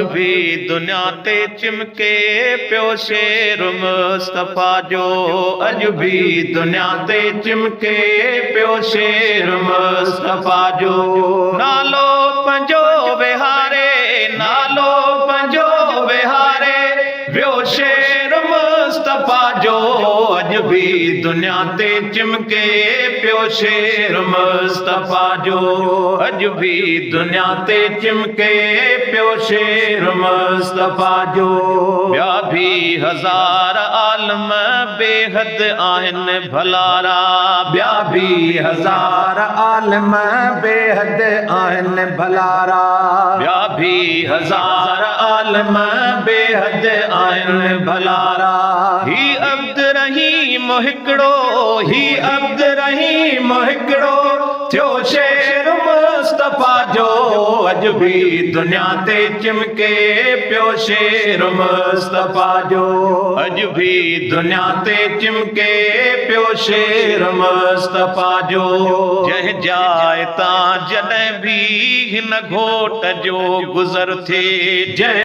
भी दुनिया ते चिमके प्यो शेर मुस्तफा जो। अज भी दुनिया ते चिमके प्यो शेर मुस्तफा जो। नालो पंजो विहारे, नालो पंजो विहारे प्यो शेर मुस्तफा जो। अज भी दुनिया ते चिमके प्यो शेर मुस्तफा जो। अज भी दुनिया ते चिमके प्यो शेर मुस्तफा जो। ॿिया भी हज़ार आलम बेहद आहिन भलारा, ॿिया भी हज़ार आलम बेहद आहिन भलारा, ॿिया भी हज़ार आलम बेहद आहिन भलारा। ही अब्द रहीम हिकिड़ो, ही अब्द रहीम हिकिड़ो थियो शेर मुस्तफा जो। अज भी दुनिया ते चिमके प्यो शेर मुस्तफा जो। अज भी दुनिया ते चिमके प्यो शेर मुस्तफा जो। जंहिं जाइ तां जॾहिं भी हिन घोट जो गुज़र थिए, जंहिं